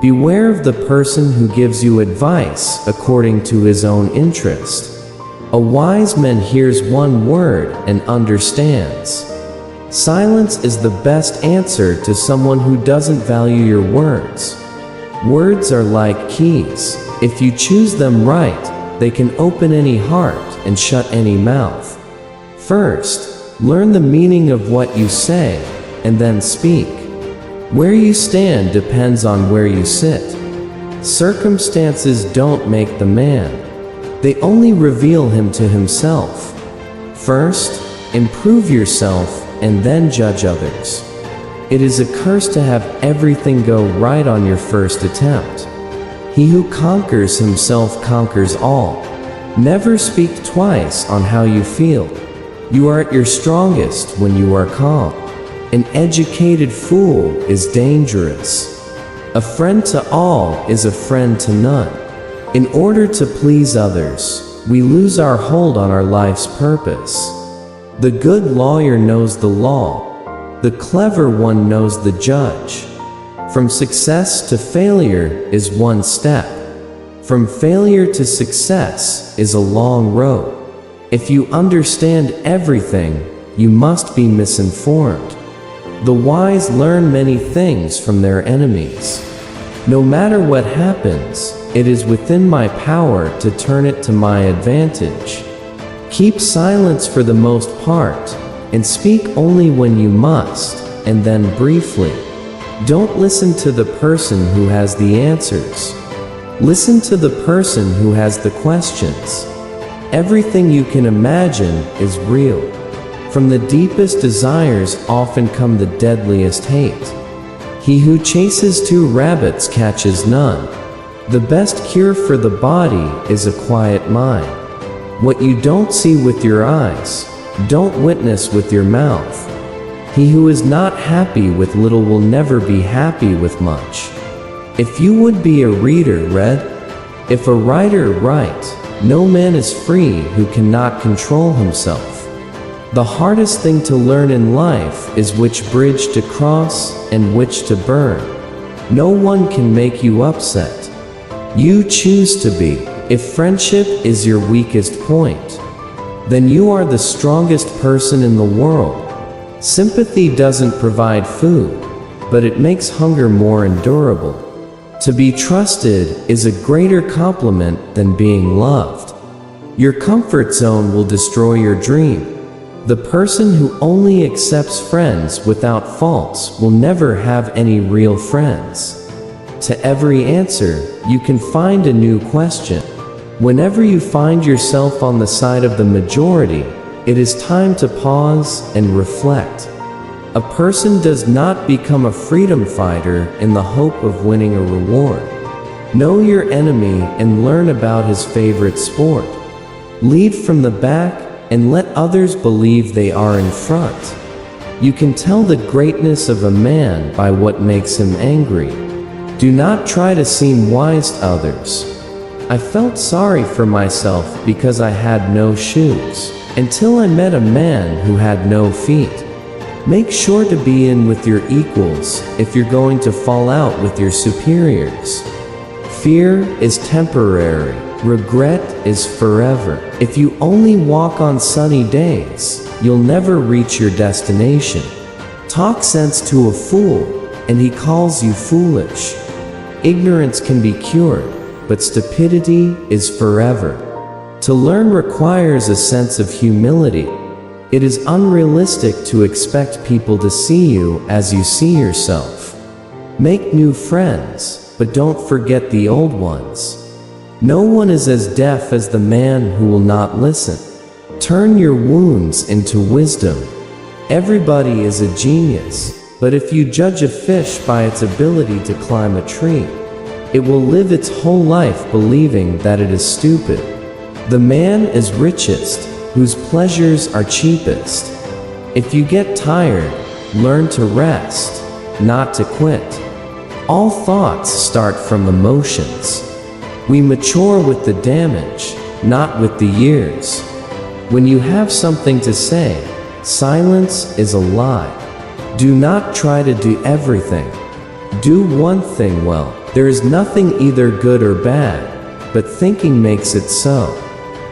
Beware of the person who gives you advice according to his own interest. A wise man hears one word and understands. Silence is the best answer to someone who doesn't value your words. Words are like keys. If you choose them right, they can open any heart and shut any mouth. First, learn the meaning of what you say, and then speak. Where you stand depends on where you sit. Circumstances don't make the man. They only reveal him to himself. First, improve yourself and then judge others. It is a curse to have everything go right on your first attempt. He who conquers himself conquers all. Never speak twice on how you feel. You are at your strongest when you are calm. An educated fool is dangerous. A friend to all is a friend to none. In order to please others, we lose our hold on our life's purpose. The good lawyer knows the law. The clever one knows the judge. From success to failure is one step. From failure to success is a long road. If you understand everything, you must be misinformed. The wise learn many things from their enemies. No matter what happens, it is within my power to turn it to my advantage. Keep silence for the most part, and speak only when you must, and then briefly. Don't listen to the person who has the answers. Listen to the person who has the questions. Everything you can imagine is real. From the deepest desires often come the deadliest hate. He who chases 2 rabbits catches none. The best cure for the body is a quiet mind. What you don't see with your eyes, don't witness with your mouth. He who is not happy with little will never be happy with much. If you would be a reader, read. If a writer, write. No man is free who cannot control himself. The hardest thing to learn in life is which bridge to cross and which to burn. No one can make you upset. You choose to be. If friendship is your weakest point, then you are the strongest person in the world. Sympathy doesn't provide food, but it makes hunger more endurable. To be trusted is a greater compliment than being loved. Your comfort zone will destroy your dream. The person who only accepts friends without faults will never have any real friends. To every answer, you can find a new question. Whenever you find yourself on the side of the majority, it is time to pause and reflect. A person does not become a freedom fighter in the hope of winning a reward. Know your enemy and learn about his favorite sport. Lead from the back and let others believe they are in front. You can tell the greatness of a man by what makes him angry. Do not try to seem wise to others. I felt sorry for myself because I had no shoes, until I met a man who had no feet. Make sure to be in with your equals if you're going to fall out with your superiors. Fear is temporary. Regret is forever. If you only walk on sunny days, you'll never reach your destination. Talk sense to a fool, and he calls you foolish. Ignorance can be cured, but stupidity is forever. To learn requires a sense of humility. It is unrealistic to expect people to see you as you see yourself. Make new friends, but don't forget the old ones. No one is as deaf as the man who will not listen. Turn your wounds into wisdom. Everybody is a genius, but if you judge a fish by its ability to climb a tree, it will live its whole life believing that it is stupid. The man is richest whose pleasures are cheapest. If you get tired, learn to rest, not to quit. All thoughts start from emotions. We mature with the damage, not with the years. When you have something to say, silence is a lie. Do not try to do everything. Do one thing well. There is nothing either good or bad, but thinking makes it so.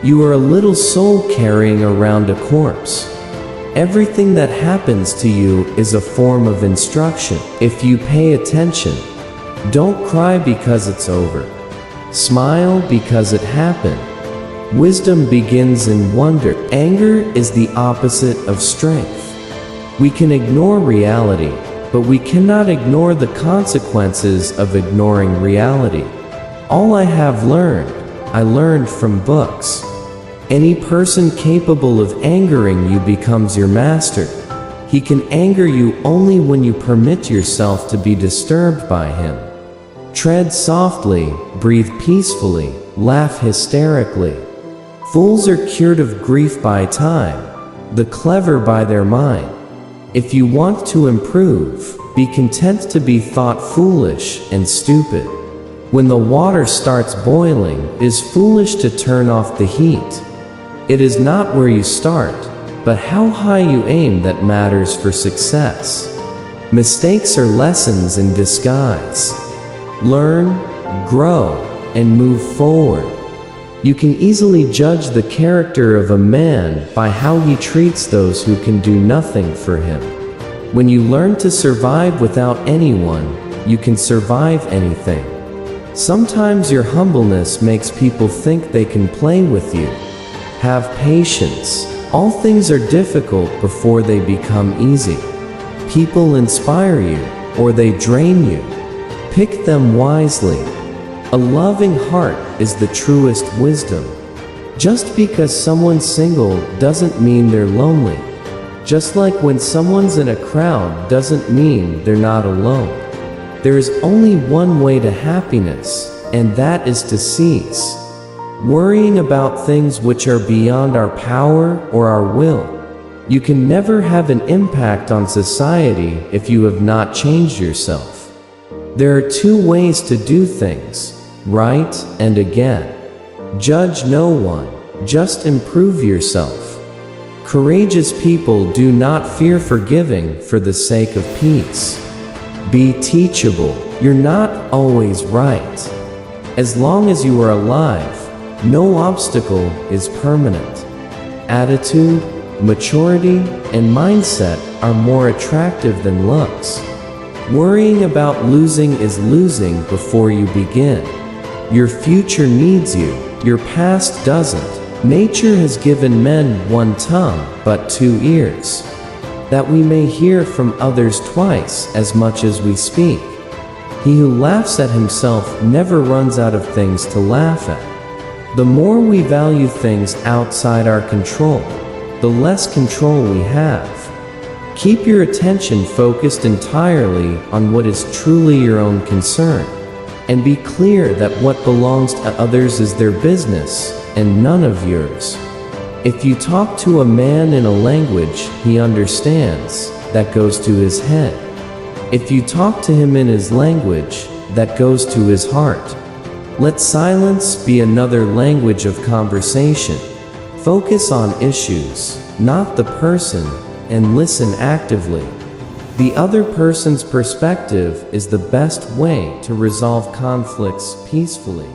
You are a little soul carrying around a corpse. Everything that happens to you is a form of instruction. If you pay attention, don't cry because it's over. Smile because it happened. Wisdom begins in wonder. Anger is the opposite of strength. We can ignore reality, but we cannot ignore the consequences of ignoring reality. All I have learned, I learned from books. Any person capable of angering you becomes your master. He can anger you only when you permit yourself to be disturbed by him. Tread softly, breathe peacefully, laugh hysterically. Fools are cured of grief by time, the clever by their mind. If you want to improve, be content to be thought foolish and stupid. When the water starts boiling, it is foolish to turn off the heat. It is not where you start, but how high you aim that matters for success. Mistakes are lessons in disguise. Learn, grow, and move forward. You can easily judge the character of a man by how he treats those who can do nothing for him. When you learn to survive without anyone, you can survive anything. Sometimes your humbleness makes people think they can play with you. Have patience. All things are difficult before they become easy. People inspire you, or they drain you. Pick them wisely. A loving heart is the truest wisdom. Just because someone's single doesn't mean they're lonely. Just like when someone's in a crowd doesn't mean they're not alone. There is only one way to happiness, and that is to cease worrying about things which are beyond our power or our will. You can never have an impact on society if you have not changed yourself. There are two ways to do things, right and again. Judge no one, just improve yourself. Courageous people do not fear forgiving for the sake of peace. Be teachable. You're not always right. As long as you are alive, no obstacle is permanent. Attitude, maturity, and mindset are more attractive than looks. Worrying about losing is losing before you begin. Your future needs you, your past doesn't. Nature has given men one tongue, but 2 ears, that we may hear from others twice as much as we speak. He who laughs at himself never runs out of things to laugh at. The more we value things outside our control, the less control we have. Keep your attention focused entirely on what is truly your own concern, and be clear that what belongs to others is their business and none of yours. If you talk to a man in a language he understands, that goes to his head. If you talk to him in his language, that goes to his heart. Let silence be another language of conversation. Focus on issues, not the person, and listen actively. The other person's perspective is the best way to resolve conflicts peacefully.